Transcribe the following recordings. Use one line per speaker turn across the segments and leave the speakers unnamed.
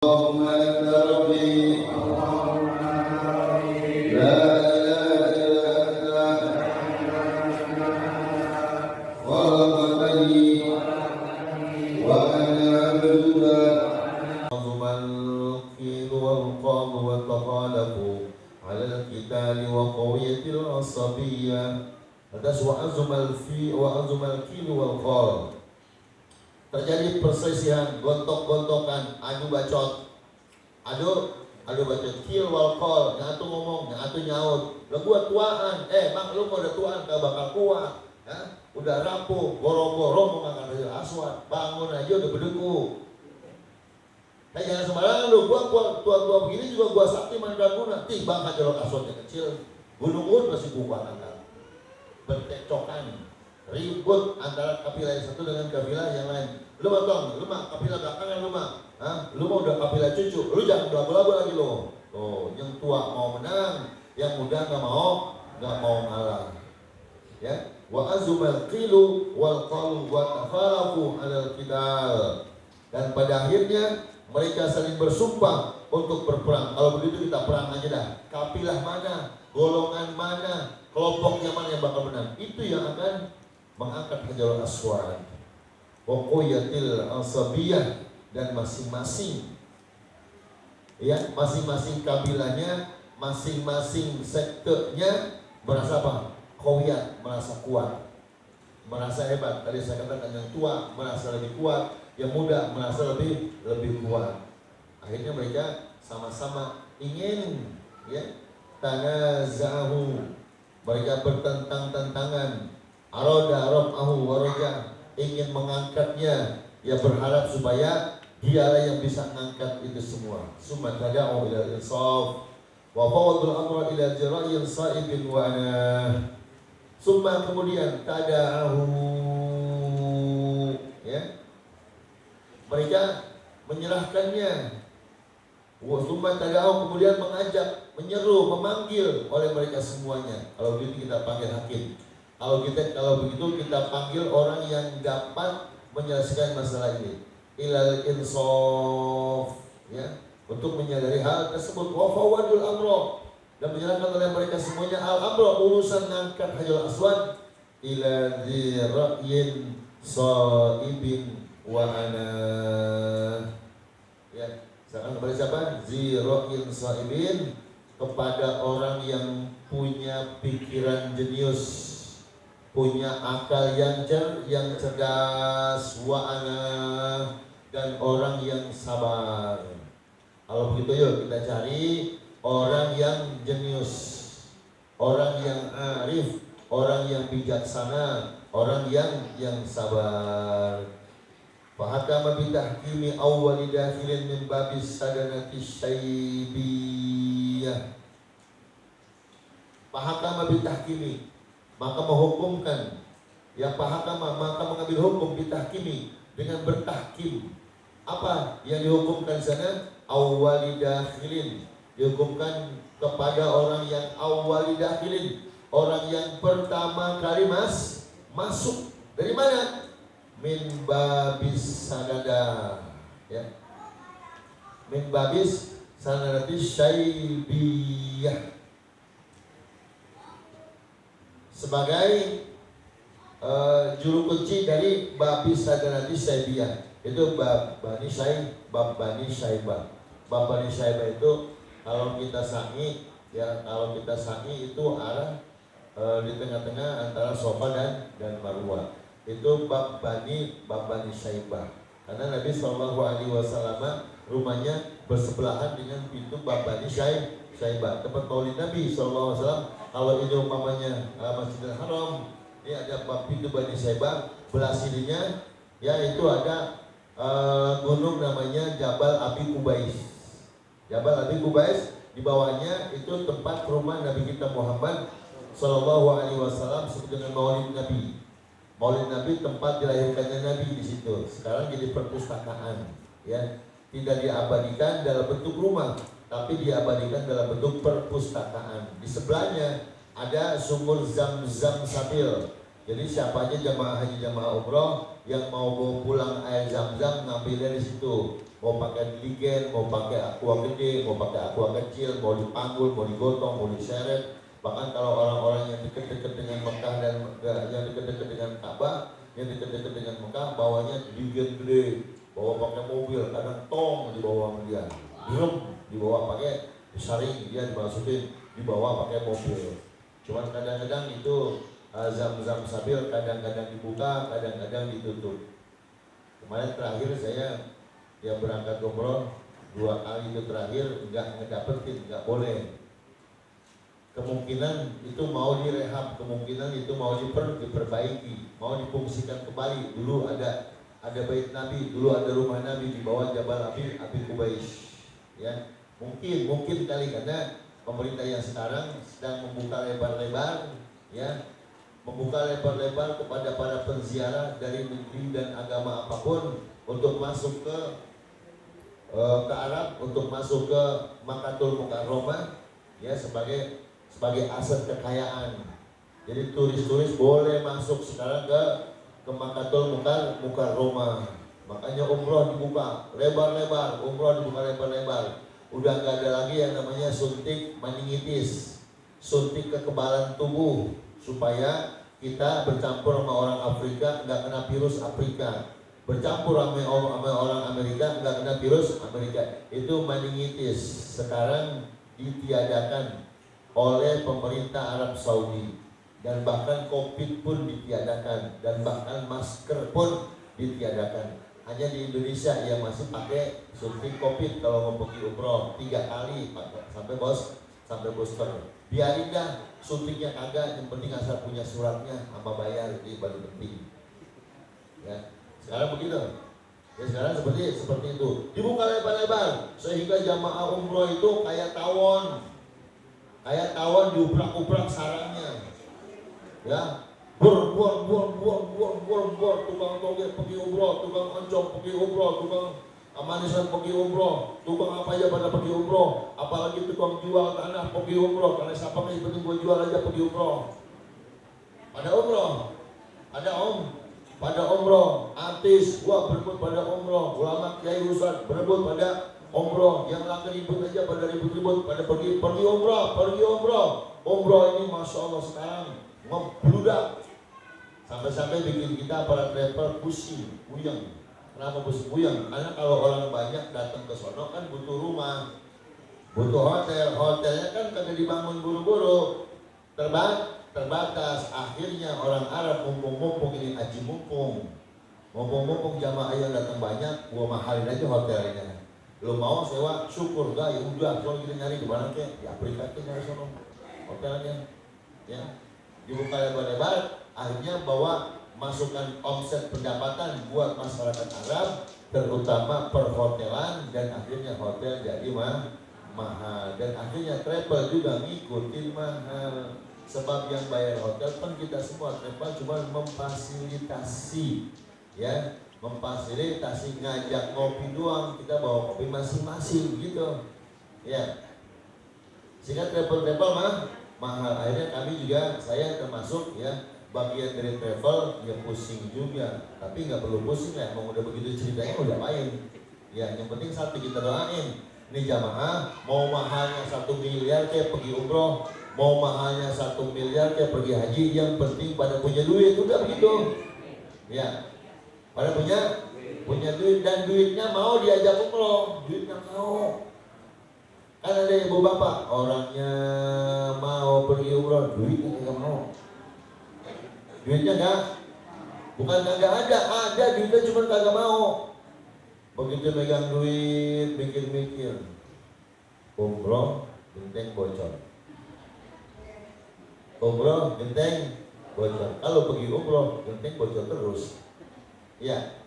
اللهم أنت ربي لا إله إلا أنت خلقتني وأنا عبدك. عظم القيل والقام وتخالفوا على القتال وقوية العصبية. Atas wa'azum al-kilu wal-qal, terjadi perselisihan, gontok-gontokan, adu bacot, kil wal-qal, yang atu ngomong, yang atu nyaut, lo gua tuaan, bang lu mau udah tuaan, gak bakal kuat, ya? Udah rapuh, goro-goro mau ngangkat hasil aswad, bangun aja udah berdeku. Jangan sembarangan lu, gua tua begini juga gua sakti mandraguna, bang aja lo aswadnya kecil, gunung masih gua angkat. Bertecokan, ribut antara kabilah yang satu dengan kabilah yang lain. Lu mah kabilah belakangan lu mah udah kabilah cucu, lu jangan belagu-lagu lagi lo. Tuh, yang tua mau menang, yang muda nggak mau ngalah. Ya, wa azumal qilu wal qalu wa tafarafu alal qidal. Dan pada akhirnya mereka saling bersumpah untuk berperang. Kalau begitu kita perang aja dah. Kabilah mana, golongan mana, kelompoknya mana yang bakal menang, itu yang akan mengangkat Hajarul Aswad. Waqiyatil asabiyah, dan masing-masing kabilahnya, masing-masing sektenya merasa apa? Qawiyat, merasa kuat, merasa hebat. Tadi saya katakan yang tua merasa lebih kuat, yang muda merasa lebih kuat. Akhirnya mereka sama-sama ingin, ya, tanazahu, mereka bertentang-tentangan, aroda waroja, ingin mengangkatnya, ya berharap supaya dialah yang bisa mengangkat itu semua. Summa tada'u ila al-insaf wa fawadul amra ila jira'in sa'ibin wa ana. Summa, kemudian tada'ahu, ya, mereka menyerahkannya. Summa tada'ahu, kemudian mengajak, menyeru, memanggil oleh mereka semuanya. Kalau begitu kita panggil hakim. Kalau begitu kita panggil orang yang dapat menyelesaikan masalah ini. Ilal insaf, ya, untuk menyadari hal tersebut. Wa fawadul amro, dan menyerahkan oleh mereka semuanya al-amro, urusan ngangkat Hajarul Aswad, ila dzi ra'yin saibin wa ana, ya, sekarang kepada siapa? Dzi ra'yin saibin, kepada orang yang punya pikiran jenius, punya akal yang cerdas, wa ana, dan orang yang sabar. Kalau begitu yuk kita cari orang yang jenius, orang yang arif, orang yang bijaksana, orang yang sabar. Fahakama bitahkimi awwali dakhilin min babis sadanati syaibiyah. Fahakama bitahkimi, maka menghukumkan, ya, fahakama, maka mengambil hukum, bitahkimi, dengan bertahkim. Apa yang dihukumkan sana? Awwali dakhilin, dihukumkan kepada orang yang awwali dakhilin, orang yang pertama kali masuk. Dari mana? Min babis sanada, ya, min babis sanadati syaibiyah, sebagai juru kunci dari babis sanadati syaibiyah, itu bab Bani Syaibah. Bab Bani Syaibah itu kalau kita sangi, ya, itu arah di tengah-tengah antara Safa dan Marwah. Itu bab Bani Syaibah. Karena Nabi SAW rumahnya bersebelahan dengan pintu bab Bani Syaibah. Tempat maulid Nabi SAW. Kalau ini umpamanya Masjidil Haram, ini ada bab pintu Bani Syaibah. Belah sininya, ya, itu ada gunung namanya Jabal Abi Kubais. Jabal Abi Kubais, di bawahnya itu tempat rumah Nabi kita Muhammad SAW, sebut dengan maulid Nabi. Maulid Nabi tempat dilahirkannya Nabi di situ. Sekarang jadi perpustakaan, ya, tidak diabadikan dalam bentuk rumah, tapi diabadikan dalam bentuk perpustakaan. Di sebelahnya ada sumur Zam-Zam Sabil. Jadi siapa aja jamaah haji, jamaah umroh yang mau bawa pulang air Zam-Zam, ngambilnya di situ. mau pakai diligen, mau pakai aqua gede, mau pakai aqua kecil, mau dipanggul, mau digotong, mau diseret. Bahkan kalau orang-orang yang dekat-dekat dengan Mekah dan yang dekat-dekat dengan Ka'bah, yang dekat-dekat dengan Mekah, bawanya diligen gede, bawa pakai mobil, kadang tong dibawa sama dia, drum dibawa pakai disaring, dia dimasukin, dibawa pakai mobil. Cuman kadang-kadang itu zam-zam sabil kadang-kadang dibuka, kadang-kadang ditutup. Kemarin terakhir saya berangkat umroh 2 kali itu terakhir nggak ngedapetin, nggak boleh. Kemungkinan itu mau direhab, kemungkinan itu mau diperbaiki, mau difungsikan kembali. Dulu ada bait Nabi, dulu ada rumah Nabi di bawah Jabal Abi Qubais. Ya, mungkin kali karena pemerintah yang sekarang sedang membuka lebar-lebar, ya, membuka lebar-lebar kepada para penziarah dari negeri dan agama apapun untuk masuk ke Arab, untuk masuk ke Makkatul Mukarramah, ya, sebagai aset kekayaan. Jadi turis-turis boleh masuk sekarang ke Makkatul Mukarramah. Makanya umroh dibuka lebar-lebar, umroh dibuka lebar-lebar. Udah nggak ada lagi yang namanya suntik meningitis, suntik kekebalan tubuh supaya kita bercampur sama orang Afrika nggak kena virus Afrika, bercampur sama orang Amerika nggak kena virus Amerika. Itu meningitis sekarang ditiadakan oleh pemerintah Arab Saudi, dan bahkan COVID pun ditiadakan, dan bahkan masker pun ditiadakan. Hanya di Indonesia yang masih pakai suntik COVID kalau mau pergi umroh 3 kali sampai booster. Biarin dah suntiknya kagak, yang penting asal punya suratnya sama bayar, itu paling penting. Ya, sekarang begitu. Ya, sekarang seperti itu. Dibuka lebar-lebar sehingga jamaah umroh itu kayak tawon diuprak-uprak sarangnya. Ya, bor, tukang toge pergi umroh, tukang oncom pergi umroh, tukang manisan pergi umroh, tukang apa aja pada pergi umroh, apalagi tukang jual tanah pergi umroh, karena siapa yang penting gue jual aja pergi umroh. Pada umroh, artis gua berebut pada umroh, ulama kiai ustaz berebut pada umroh, yang lagi ribut aja pada ribut-ribut, pada pergi umroh. Umroh ini masya Allah sekarang ngebludak, sampai bikin kita para travel pusing, puyeng. Kenapa pusing puyeng? Karena kalau orang banyak datang ke sono kan butuh rumah, butuh hotelnya kan kagak dibangun buru-buru, terbatas. Akhirnya orang Arab mumpung ini haji mumpung jamaah yang datang banyak, gua mahalin aja hotelnya. Lo mau sewa, syukur gak? Ya udah, kalau kita nyari di mana ke? Ya Afrika ke nyari sono hotelnya, ya. Dibuka lebar-lebar, akhirnya bawa masukan omset pendapatan buat masyarakat Arab, terutama perhotelan, dan akhirnya hotel jadi mahal, dan akhirnya travel juga ngikutin mahal. Sebab yang bayar hotel kan kita semua, travel cuma memfasilitasi, ya, ngajak ngopi doang, kita bawa kopi masing-masing gitu, ya. Sehingga travel mahal. Akhirnya kami juga, saya termasuk, ya, bagian dari travel, ya pusing juga. Tapi nggak perlu pusing lah, emang udah begitu ceritanya udah main. Ya, yang penting satu kita doain, ini jamaah mau mahalnya 1 miliar kayak pergi umroh, mau mahalnya 1 miliar kayak pergi haji, yang penting pada punya duit, udah begitu. Ya, pada punya duit, dan duitnya mau diajak umroh, duitnya mau. Kan ada ibu bapak, orangnya mau pergi umroh, duitnya nggak mau. Duitnya bukan kagak ada duitnya, cuma kagak mau. Begitu megang duit, mikir-mikir, umroh genteng bocor. Umroh genteng bocor. Kalau pergi umroh genteng bocor terus. Ya,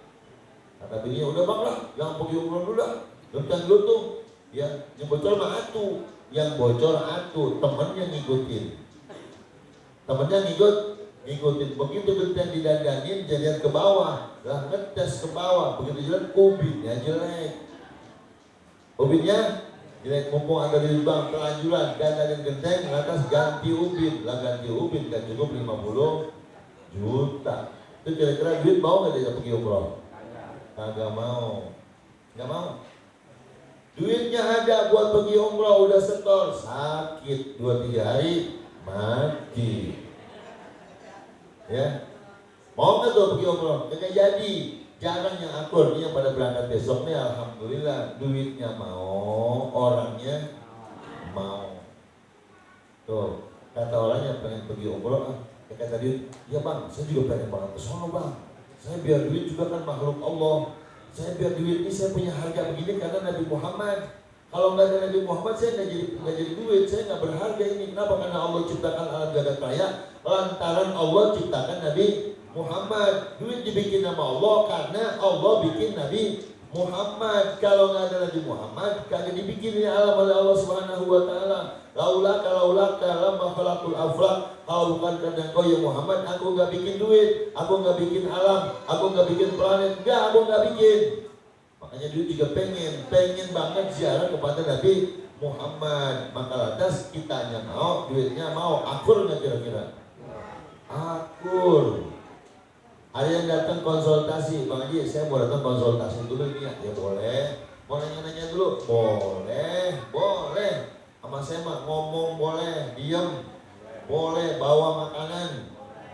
kata bininya, udah bang lah, jangan pergi umroh dulu dah, genteng dulu tuh. Ya, yang bocor mah atu, temennya ngikutin. Begitu genteng didandanin, jadian ke bawah, lah ngetes ke bawah, begitu jalan ubinnya jelek. Mumpung ada di bank terlanjuran, dandanin genteng, lantas ganti ubin kan cukup 50 juta. Itu kira-kira duit mau nggak dia pergi umroh? Nggak mau. Duitnya ada buat pergi umroh, udah setor, sakit 2-3 hari mati. Ya, mau nggak tuh pergi umroh? Kagak jadi. Jarang yang akur, yang pada berangkat besoknya alhamdulillah duitnya mau, orangnya mau. Tuh, kata orangnya pengen pergi umroh, kata dia, ya bang, saya juga pengen banget ke sono bang. Saya biar duit juga kan makhluk Allah. Saya biar duit ini saya punya harga begini karena Nabi Muhammad. Kalau nggak ada Nabi Muhammad saya nggak jadi duit, saya nggak berharga ini. Kenapa? Karena Allah ciptakan alam jagat raya, lantaran Allah ciptakan Nabi Muhammad. Duit dibikin nama Allah karena Allah bikin Nabi Muhammad. Kalau nggak ada Nabi Muhammad, kagak dibikin ini alam oleh Allah Subhanahu Wa Taala. Laula lama khalaqul aflaq. Kalau bukan karena kau ya Muhammad, aku nggak bikin duit, aku nggak bikin alam, aku nggak bikin planet, aku nggak bikin. Makanya dulu juga pengen banget ziarah kepada Nabi Muhammad. Maka lantas kitanya mau, duitnya mau, akur nggak kira-kira? Akur. Ada yang datang konsultasi, Bang Haji, saya mau datang konsultasi dulu nih ya boleh. Mau nanya-nanya dulu, boleh. Sama saya mah ngomong boleh, diem boleh, bawa makanan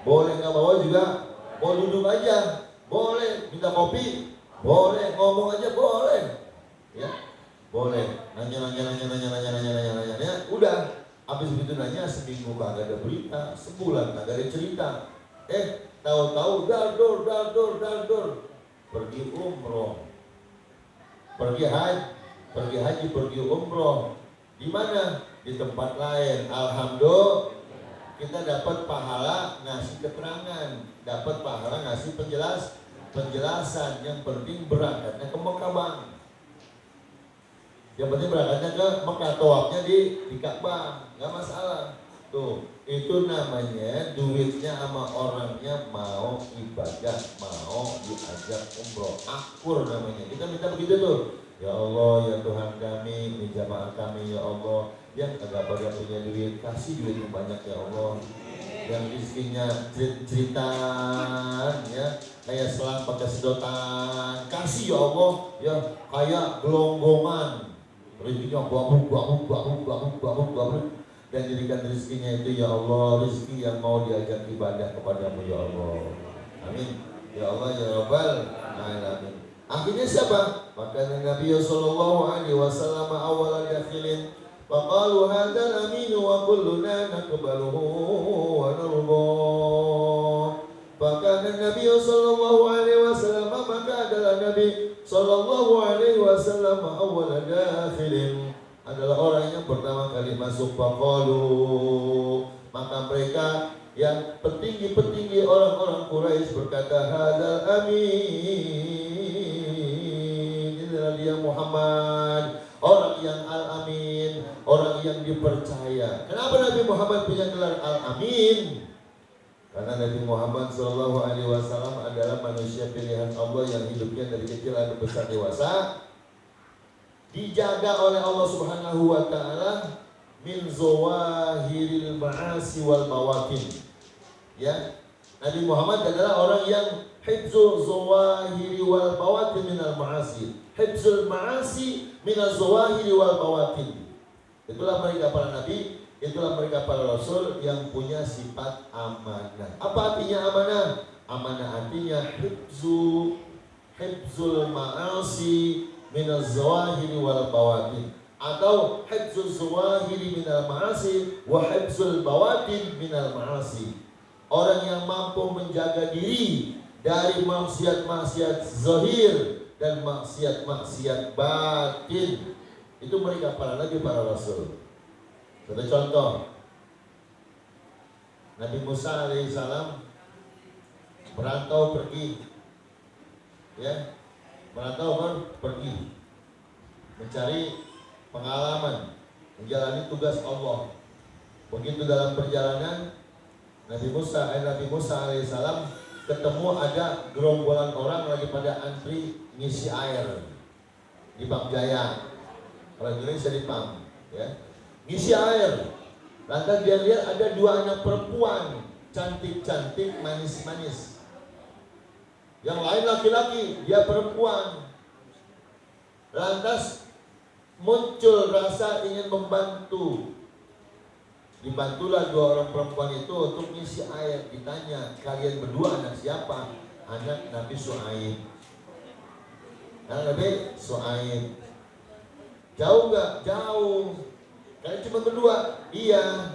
boleh, nggak bawa juga, mau duduk aja boleh, minta kopi boleh, ngomong aja boleh, ya boleh. Nanya, udah. Habis begitu nanya, seminggu kagak ada berita, sebulan kagak ada cerita. Tahu-tahu daldur, pergi umroh, pergi haji, pergi umroh. Di mana? Di tempat lain. Alhamdulillah kita dapat pahala ngasih keterangan, dapat pahala ngasih penjelasan. Yang penting berangkatnya ke Mekah bang. Yang penting berangkatnya ke Mekah, tawafnya di Ka'bah, nggak masalah. Tuh, itu namanya duitnya sama orangnya mau ibadah, mau diajak umroh, akur namanya. Kita minta begitu tuh. Ya Allah, ya Tuhan kami, ini jamaah kami ya Allah, yang agak pada punya duit, kasih duit yang banyak ya Allah. Yang rezekinya ceritaan ya, kayak selang pakai sedotan, kasih ya Allah, ya kayak gelonggongan, rezekinya bahu, dan jadikan rezekinya itu ya Allah, rezeki yang mau diajak ibadah kepadamu ya Allah. Amin. Ya Allah ya Rabbal alamin. Akhirnya siapa? Maka Nabi sallallahu alaihi wasallam awal dakhilin faqalu hadzal amin wa kulluna naqbaluhu wa narda. Maka Nabi sallallahu alaihi wasallam, maka adalah Nabi sallallahu alaihi wasallam awal dakhilin, adalah orang yang pertama kali masuk. Faqalu, maka mereka yang petinggi-petinggi orang-orang Quraisy berkata, hadzal amin, dia Muhammad, orang yang Al-Amin, orang yang dipercaya. Kenapa Nabi Muhammad punya gelar Al-Amin? Karena Nabi Muhammad SAW adalah manusia pilihan Allah yang hidupnya dari kecil sampai besar dewasa dijaga oleh Allah Subhanahu wa Ta'ala min zawahiril ma'asi wal bawatin. Ya, Nabi Muhammad adalah orang yang hifzul zawahiri wal bawatin minal ma'asi, hifzul ma'asi minal zawahiri wal bawatin. Itulah mereka para nabi, itulah mereka para rasul yang punya sifat amanah. Apa artinya amanah? Amanah artinya hifzul ma'asi minal zawahiri wal bawatin, atau hifzul zawahiri minal ma'asi wa hifzul bawatin minal ma'asi. Orang yang mampu menjaga diri dari maksiat-maksiat zahir dan maksiat-maksiat batin, itu mereka para nabi, para rasul. Satu contoh, Nabi Musa alaihissalam merantau pergi, ya, merantau pergi mencari pengalaman, menjalani tugas Allah. Begitu dalam perjalanan Nabi Musa alaihissalam ketemu ada gerombolan orang lagi pada antri ngisi air di Pam Jaya. Kalau Indonesia di Pam, ya, ngisi air. Lantas dia lihat ada dua anak perempuan cantik-cantik, manis-manis. Yang lain laki-laki, dia perempuan. Lantas muncul rasa ingin membantu. Dibantulah dua orang perempuan itu untuk ngisi air. Ditanya, kalian berdua anak siapa? Anak Nabi Shu'aib. Anak Nabi Shu'aib. Jauh nggak? Jauh. Kalian cuma berdua? Iya.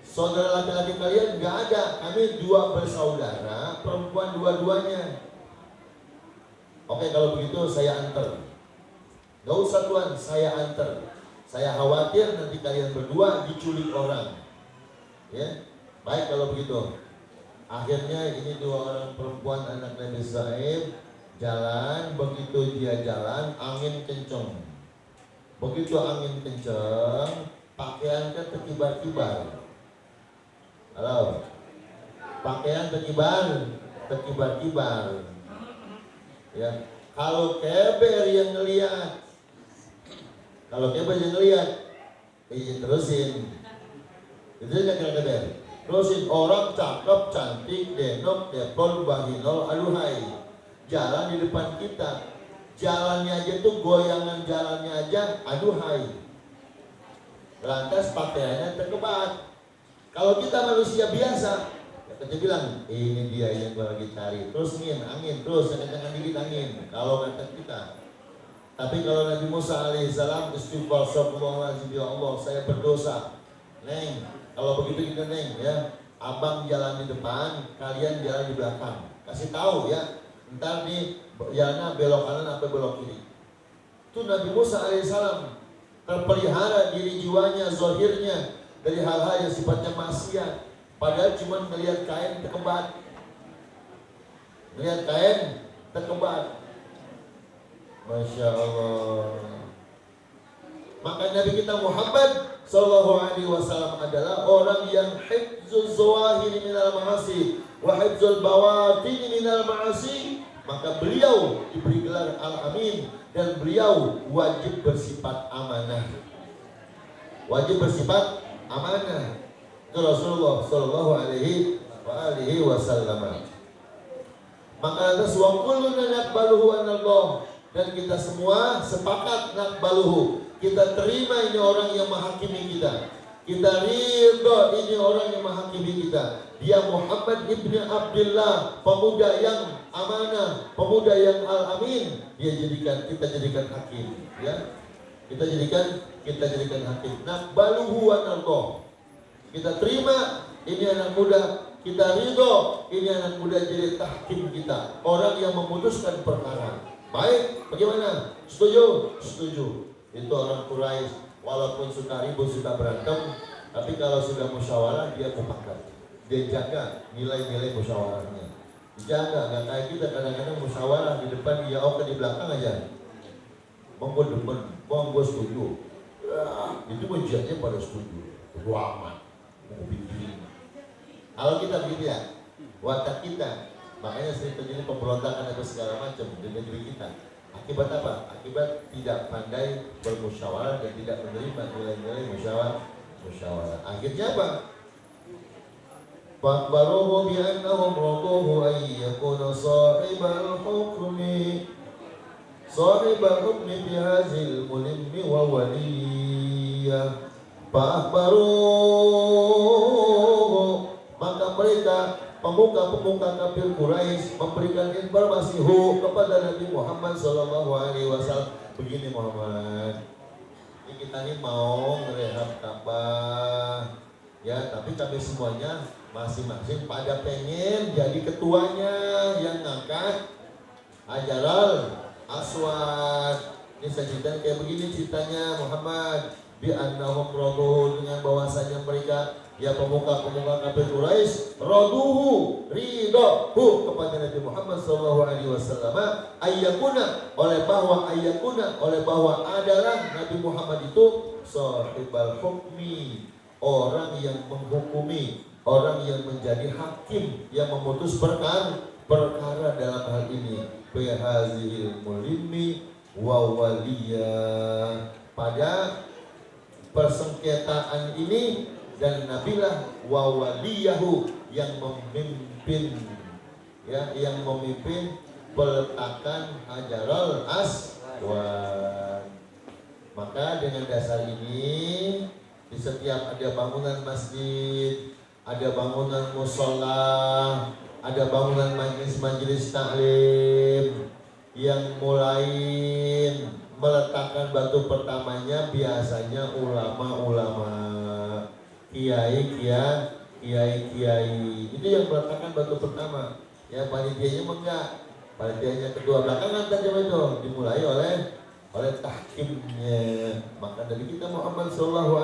Saudara laki-laki kalian nggak ada. Kami dua bersaudara, perempuan dua-duanya. Oke, kalau begitu saya antar. Gak usah Tuhan, saya antar. Saya khawatir nanti kalian berdua diculik orang. Ya, baik kalau begitu. Akhirnya ini dua orang perempuan anak Nabi Shu'aib jalan. Begitu dia jalan, angin kenceng. Begitu angin kenceng, pakaiannya terkibar-kibar. Halo, pakaian terkibar-kibar. Ya, kalau keber yang ngelihat, terusin. Itu nggak keber. Terusin, orang cakep, cantik, denok, deplon, bahinol, aluhai. Jalan di depan kita. Jalannya aja tuh, goyangan jalannya aja, aduhai. Lantas pakaiannya terkebat. Kalau kita manusia biasa, ya kita bilang, ini dia yang gua lagi cari. Terus angin, terus jangan dikit angin. Kalau kata kita. Tapi kalau Nabi Musa alaihissalam istighfar, astagfirullahaladzim, ya Allah, saya berdosa. Neng, kalau begitu kita Neng, ya, abang jalan di depan, kalian jalan di belakang. Kasih tahu ya, ntar nih jalannya belok kanan apa belok kiri. Itu Nabi Musa alaihissalam terpelihara diri jiwanya, zahirnya dari hal-hal yang sifatnya maksiat. Padahal cuma melihat kain terkebat. Masya Allah. Maka Nabi kita Muhammad Sallallahu Alaihi Wasallam adalah orang yang hifzul zawahiri minal ma'asi wa hifzul bawatin minal ma'asi. Maka beliau diberi gelar Al-Amin dan beliau wajib bersifat amanah. Itu Rasulullah Sallallahu Alaihi Wasallam. Maka atas wa kulluna naqbaluhu anallah, dan kita semua sepakat naqbaluhu, kita terima ini orang yang menghakimi kita. Kita ridho ini orang yang menghakimi kita. Dia Muhammad ibn Abdullah, pemuda yang amanah, pemuda yang al-amin. Kita jadikan hakim, ya. Kita jadikan hakim. Naqbaluhu anallah. Kita terima ini anak muda. Kita ridho ini anak muda jadi tahkim kita, orang yang memutuskan perkara. Baik, bagaimana? Setuju? Setuju. Itu orang Quraisy, walaupun suka ribut, suka berantem, tapi kalau sudah musyawarah dia mufakat. Dia jaga nilai-nilai musyawarahnya. Dijaga, nggak kayak kita kadang-kadang musyawarah di depan dia oke, di belakang aja. Monggo demen, monggo setuju. Itu ujiannya pada setuju. Bodo amat. Mau bikin. Kalau kita begitu ya, watak kita. Makanya sering terjadi pemberontakan atau segala macam di negeri kita. Akibat apa? Akibat tidak pandai bermusyawarah dan tidak menerima nilai-nilai musyawarah. Akhirnya apa? Fakbaruhu bi'annahum raduhu ayyakuna sahibal hukmi fi hazil mulimmi wa waliyah. Fakbaruhu, maka mereka pemuka-pemuka kafir Quraisy memberikan informasi kepada Nabi Muhammad SAW. Begini Muhammad, ini kita ini mau ngerehab Ka'bah, ya, tapi kami semuanya masing-masing pada pengen jadi ketuanya yang ngangkat Hajarul Aswad. Ini saya cerita kayak begini ceritanya Muhammad, bi annahum raduhu, dengan bahwasanya mereka, ya pemuka-pemuka kafir Quraisy, raduhu, ridho kepada Nabi Muhammad SAW, ayyakuna, oleh bahwa adalah Nabi Muhammad itu sahibal hukmi, orang yang menghukumi, orang yang menjadi hakim, yang memutus perkara dalam hal ini, bihazil mulimmi wa waliyah, pada persengketaan ini, dan nabilah wa waliyahu, yang memimpin, ya, yang memimpin peletakan Hajarul Aswad. Maka dengan dasar ini di setiap ada bangunan masjid, ada bangunan musola, ada bangunan majelis taklim yang mulai meletakkan batu pertamanya biasanya ulama-ulama, kiai itu yang meletakkan batu pertama. Ya panitianya enggak, panitianya kedua belakangan saja itu dimulai oleh tahkimnya. Maka dari kita Muhammad SAW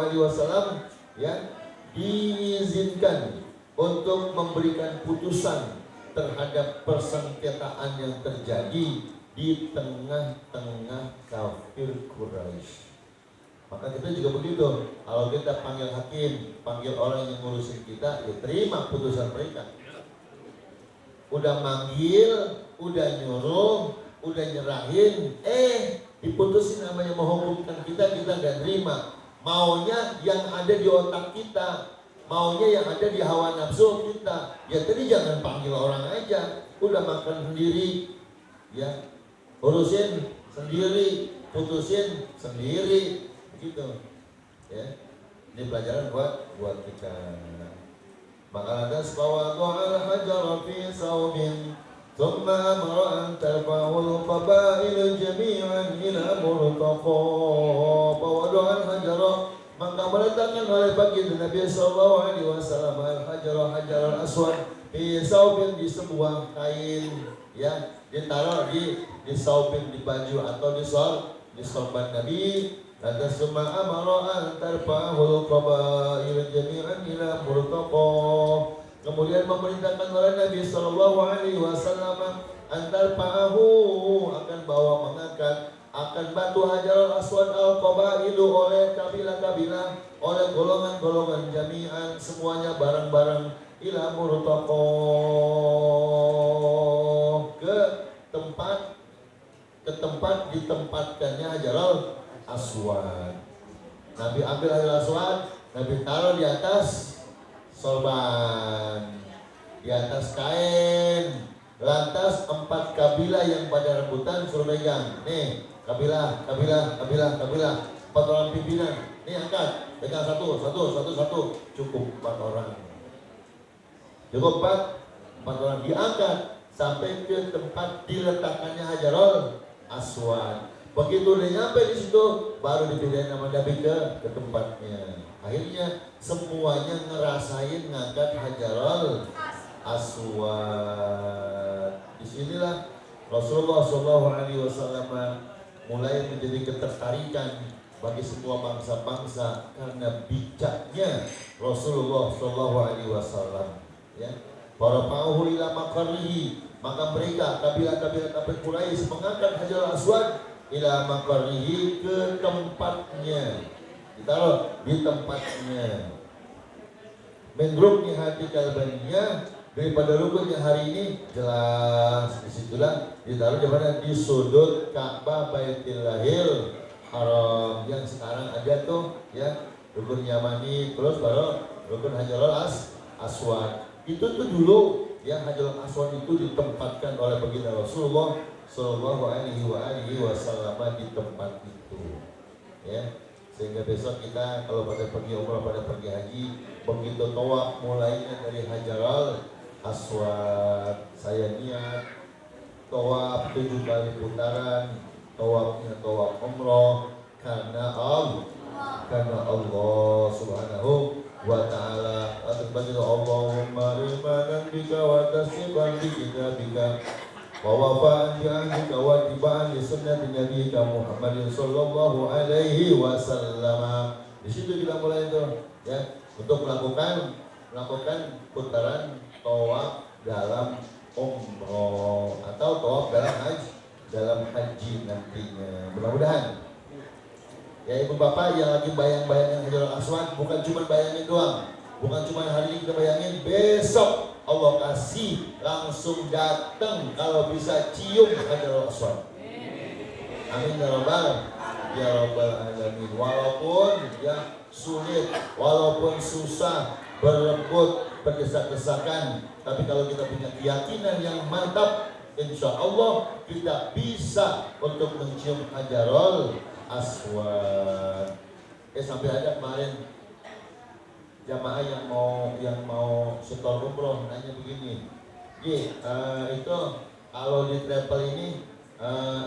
ya diizinkan untuk memberikan putusan terhadap persengketaan yang terjadi di tengah-tengah kafir Quraisy. Maka kita juga begitu. Kalau kita panggil hakim, panggil orang yang ngurusin kita, ya terima putusan mereka. Udah manggil, udah nyuruh, udah nyerahin, diputusin namanya menghukumkan kita nggak terima. Maunya yang ada di otak kita, maunya yang ada di hawa nafsu kita. Ya tadi jangan panggil orang aja, udah makan sendiri, ya urusin sendiri, putusin sendiri, begitu. Ya, ini pelajaran buat kita. Maka lantas bahwa doa hajar fi saubin ثم أمر أن ترفعه القبائل جميعا إلى مرتقى فوضع الحجر. Maka meletakkan oleh baginda Nabi Sallallahu Alaihi Wasallam al-hajar al-aswad di saubin, di sebuah kain, ya ditaruh di saubin, di baju atau di sorban Nabi. Lantas summa amara an tarfa'ahu al-qabail jami'an ila murtaqa. Kemudian memerintahkan oleh Nabi Sallallahu Alaihi Wasallam antar pa'ahu, akan bawa mengangkat akan batu hajar aswad al-qabailu oleh kabilah-kabilah, oleh golongan-golongan jami'an, semuanya barang-barang ila murtaqa, ke tempat ditempatkannya hajar al-aswad. Nabi ambil hajar aswad, Nabi taruh di atas sorban, di atas kain. Lantas 4 kabilah yang pada rebutan suruh pegang. Nih, kabilah, 4 orang pimpinan. Nih angkat, pegang satu. Cukup 4 orang. Cukup 4 orang diangkat sampai ke tempat diletakkannya hajarul aswad. Begitu udah nyampe di situ, baru dipindahin nama Nabi ke tempatnya. Akhirnya semuanya ngerasain ngangkat hajarul aswad. Disinilah Rasulullah SAW mulai menjadi ketertarikan bagi semua bangsa-bangsa karena bijaknya Rasulullah SAW. Ya, para pauhu ila makarihi, maka mereka kabilah-kabilah kafir Quraisy mengangkat hajarul aswad ila makarihi, ke tempatnya, ditaruh di tempatnya. Mengrukni hati kalbaninya, daripada rukunnya hari ini jelas. Disitulah ditaruh di mana? Di sudut Ka'bah Baitillahil Haram yang sekarang ada tuh, ya, rukun Yamani, terus baru rukun hajarul aswad. Itu tuh dulu, ya, hajarul aswad itu ditempatkan oleh baginda Rasulullah Sallallahu Alaihi Wasallam di tempat itu, ya. Sehingga besok kita kalau pada pergi umrah, pada pergi haji, begitu tawaf mulainya dari hajarul aswad, saya niat tawaf 7 kali putaran, tawafnya tawaf umrah karena Allah Subhanahu wa ta'ala. Atas Allahumma rimanan bika wa tasyiban bika wa wafa'an bi'ahdika wa tiba'an li sunnati nabiyika Muhammadin sallallahu alaihi wasallam. Di situ kita mulai itu, ya, untuk melakukan putaran tawaf dalam umroh atau tawaf dalam haji nantinya. Mudah-mudahan ya ibu bapak yang lagi bayang-bayangin hajarul aswad, bukan cuma bayangin doang, bukan cuma hari ini kita bayangin, besok Allah kasih langsung datang kalau bisa cium hajarul aswad. Amin ya rabbal alamin. Walaupun ya sulit, walaupun susah, berebut, berdesak-desakan, tapi kalau kita punya keyakinan yang mantap, insya Allah kita bisa untuk mencium hajarul Aswad. Sampai ada kemarin jamaah yang mau setor umroh nanya begini, itu kalau di travel ini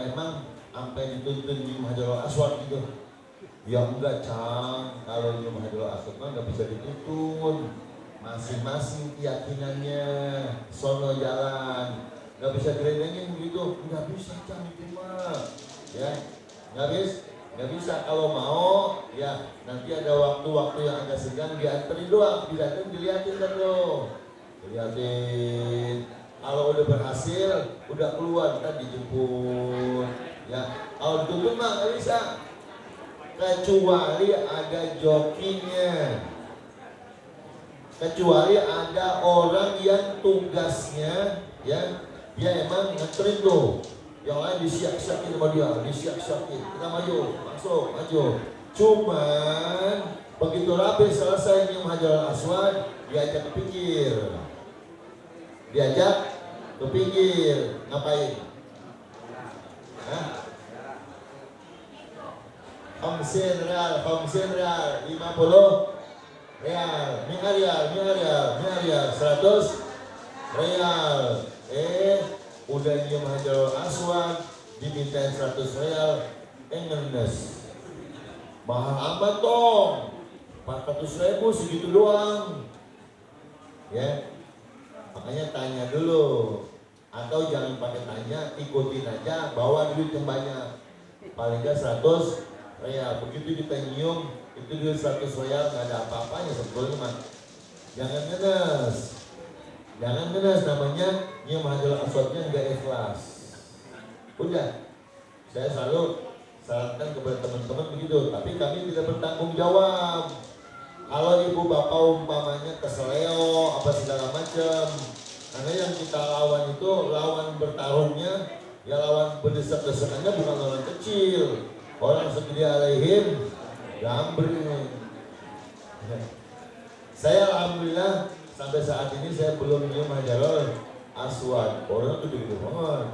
emang sampai dituntun di Hajarul Aswad gitu? Ya enggak Cang, kalau di Hajarul Aswad mah nggak bisa dituntun, masing-masing keyakinannya, sono jalan, nggak bisa direndengin begitu, nggak bisa Cang itu mah, ya nggak bisa. Kalau mau ya nanti ada waktu-waktu yang agak senggang dianterin doang, dilihatin kan lo, dilihatin. Kalau udah berhasil, udah keluar kan dijemput. Ya, kalau dituntun mah nggak bisa, kecuali ada jokinya, kecuali ada orang yang tugasnya ya dia emang ngeterin tuh. Yang lain disiak-siakin sama dia, disiak-siakin. Kita maju, masuk, maju. Cuman begitu rapi selesai nyium Hajarul Aswad, diajak ke pinggir. Diajak ke pinggir, ngapain? Hah? Khamsin real, 50 real, miliar, 100 real. Udah nyium Hajarul Aswad dimintain 100 real, ngenes. Mahal amat dong, 400.000 segitu doang. Ya, makanya tanya dulu, atau jangan pakai tanya, ikutin aja, bawa duit yang banyak, paling nggak 100 real. Begitu kita nyium, itu duit 100 real, nggak ada apa-apanya sebetulnya mah. Jangan ngenes, namanya nyium Hajarul Aswadnya nggak ikhlas. Udah, saya selalu sarankan kepada teman-teman begitu, tapi kami tidak bertanggung jawab. Kalau ibu bapak umpamanya keseleo apa segala macam, karena yang kita lawan itu lawan bertarungnya, ya lawan berdesak-desakannya bukan lawan kecil. Orang segede alaihim gambring. Saya alhamdulillah sampai saat ini saya belum nyium Hajarul Aswad. Orang itu gede banget,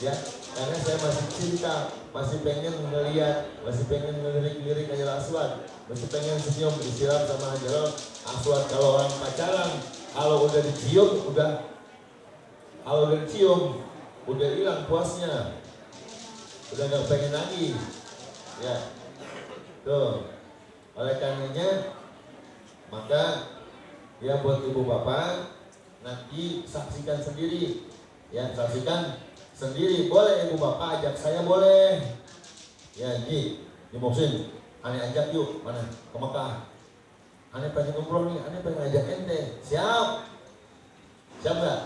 ya. Karena saya masih cinta, masih pengen ngeliat, masih pengen ngelirik-lirik Hajarul Aswad, masih pengen senyum disiram sama Hajarul Aswad. Kalau orang pacaran, kalau udah dicium, udah hilang puasnya, udah nggak pengen lagi, ya. Tuh, oleh karenanya, maka ya buat ibu bapak nanti saksikan sendiri, ya saksikan sendiri. Boleh ibu bapak ajak saya, boleh ya. Ji Muhsin, aneh ajak yuk, mana ke Mekah, aneh pengen umroh nih, aneh pengen ajak ente. Siap nggak?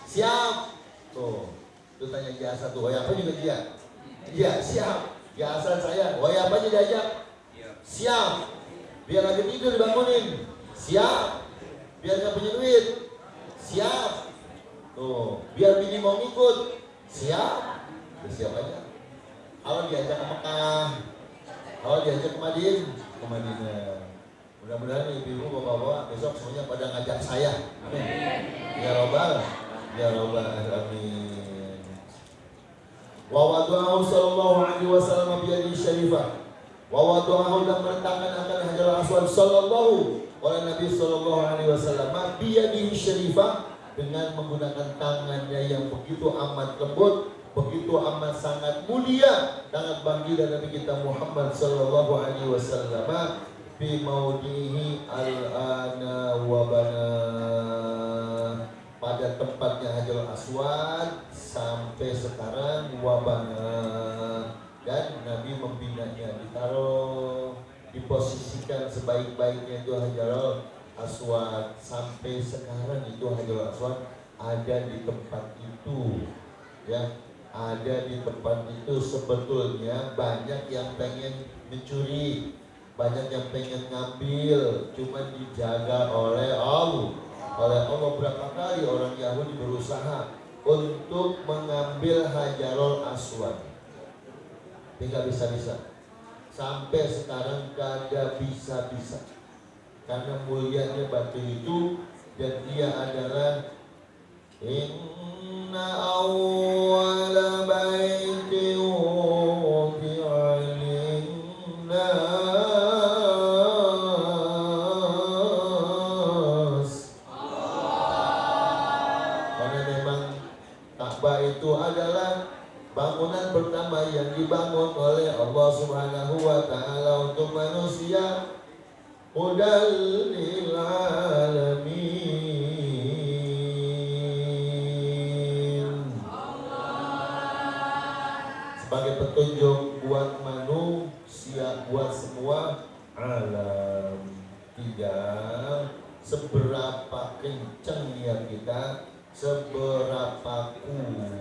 Siap. Tuh tanya jasa tuh, apa juga dia? Iya siap, jasa saya apa aja diajak. Siap. Biar lagi tidur dibangunin, siap. Biar nggak punya duit, siap. Tuh, biar bini mau ngikut, siap. Siap aja. Kalau diajak ke Mekah, kalau diajak ke Madinah. Mudah-mudahan ibu-ibu bapak-bapak besok semuanya pada ngajak saya. Amin. Ya Rabbal Alamin. Wa wadu'ahu sallallahu alaihi wasallam biyadi syarifah. Wa wadu'ahu, dan meletakkan akan Hajarul Aswad sallallahu oleh Nabi sallallahu alaihi wasallam biyadi syarifah, dengan menggunakan tangannya yang begitu amat lembut, begitu amat sangat mulia, sangat bangga dari Nabi kita Muhammad sallallahu alaihi wasallam fi maudihi al-ana wa bana, pada tempatnya Hajarul Aswad sampai sekarang wabana, dan Nabi membinanya, ditaruh diposisikan sebaik-baiknya itu Hajarul Aswad. Sampai sekarang itu Hajarul Aswad ada di tempat itu, ya, ada di tempat itu. Sebetulnya banyak yang pengen mencuri, banyak yang pengen ngambil, cuma dijaga oleh Allah. Berapa kali orang Yahudi berusaha untuk mengambil Hajarul Aswad, tidak bisa-bisa. Sampai sekarang kagak bisa-bisa, karena mulianya batu itu, dan dia adalah inna awwala baiti wudi'a pertama yang dibangun oleh Allah Subhanahu wa Ta'ala untuk manusia, hudal lil alamin, sebagai petunjuk buat manusia, buat semua alam. Tiga, seberapa kencang niat kita, seberapa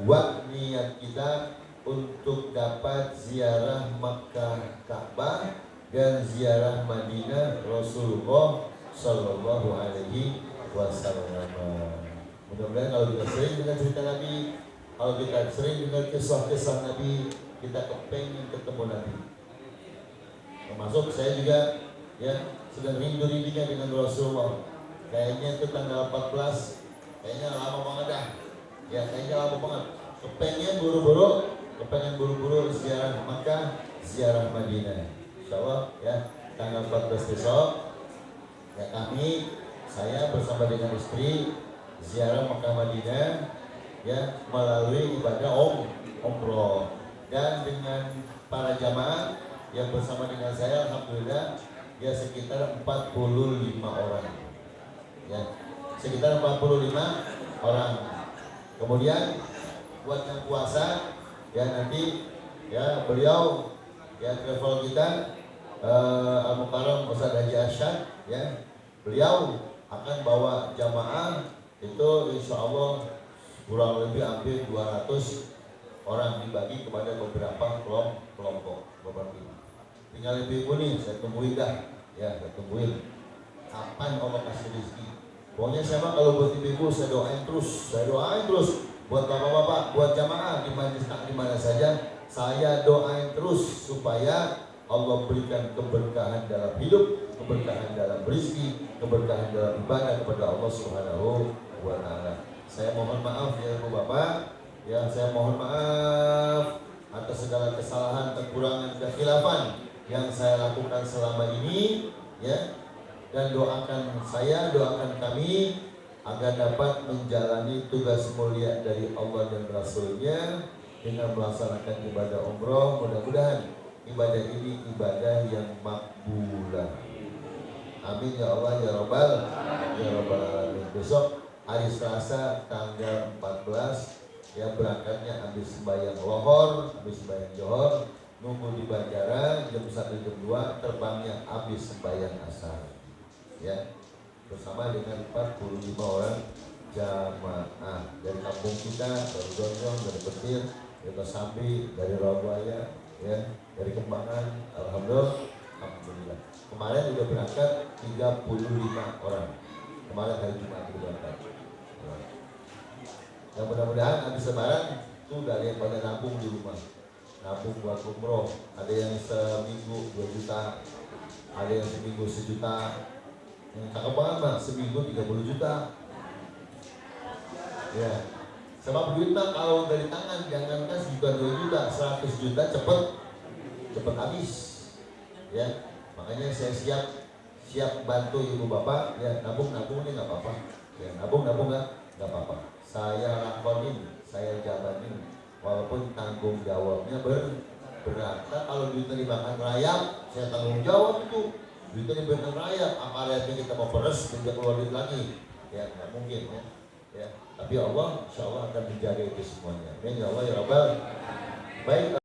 kuat niat kita untuk dapat ziarah Makkah Ka'bah dan ziarah Madinah Rasulullah Sallallahu Alaihi Wasallam. Mudah-mudahan kalau kita sering dengan cerita Nabi, kalau kita sering dengan kisah-kisah Nabi, kita kepengen ketemu Nabi. Termasuk saya juga ya sedang rindu-rindunya dengan Rasulullah. Kayaknya itu tanggal 14, kayaknya lama banget dah. Ya kayaknya lama banget. Kepengen buru-buru ziarah Makkah, ziarah Madinah. Insyaallah ya tanggal 14 besok ya saya bersama dengan istri ziarah Makkah Madinah ya melalui ibadah umroh, dan dengan para jamaah yang bersama dengan saya alhamdulillah ya sekitar 45 orang ya, sekitar 45 orang. Kemudian buat yang puasa ya nanti ya beliau ya travel kita Al-Mukarram Ustaz Haji Asyad ya, beliau akan bawa jamaah itu insya Allah kurang lebih hampir 200 orang dibagi kepada beberapa kelompok. Tinggal ibu nih, saya tungguin dah ya, saya tungguin kapan Allah kasih rezeki. Pokoknya saya mah kalau buat ibu saya doain terus buat bapak-bapak, buat jamaah di mana saja, saya doain terus supaya Allah berikan keberkahan dalam hidup, keberkahan dalam rezeki, keberkahan dalam ibadah kepada Allah Subhanahu wa Ta'ala. Saya mohon maaf ya ibu bapak, ya saya mohon maaf atas segala kesalahan, kekurangan, kekhilafan yang saya lakukan selama ini ya, dan doakan kami agar dapat menjalani tugas mulia dari Allah dan Rasulnya dengan melaksanakan ibadah umroh. Mudah-mudahan ibadah ini ibadah yang makbulah. Amin ya Allah ya Rabbal alamin. Besok hari Selasa tanggal 14 ya, berangkatnya habis sembahyang lohor, habis sembahyang johor, nunggu di bandara jam 1 jam 2, terbangnya habis sembahyang asar ya, bersama dengan 45 orang jamaah dari kampung kita, dari Donjong, dari Petir, dari Kosambi, dari Rawabaya ya, dari Kembangan. Alhamdulillah kemarin udah berangkat 35 orang kemarin hari Jumat berangkat ya. Mudah-mudahan habis lebaran tuh udah ada yang pada nabung di rumah, nabung buat umroh. Ada yang seminggu 2 juta, ada yang seminggu 1 juta, yang cakep banget mah seminggu 30 juta ya. Sebab duit mah kalau dari tangan jangankan sejuta 2 juta, 100 juta cepet habis ya. Makanya saya siap bantu ibu bapak ya, nabung nih nggak apa-apa ya, nabung nggak apa-apa, saya lakonin, saya jalanin walaupun tanggung jawabnya berat. Kalau duitnya dimakan rayap, saya tanggung jawab itu. Duitnya dimakan rayap, apa rayapnya kita mau peres, kita keluar duit lagi ya, nggak mungkin ya. Tapi Allah insya Allah akan menjaga itu semuanya. Amin ya Allah ya Rabbal. Baik.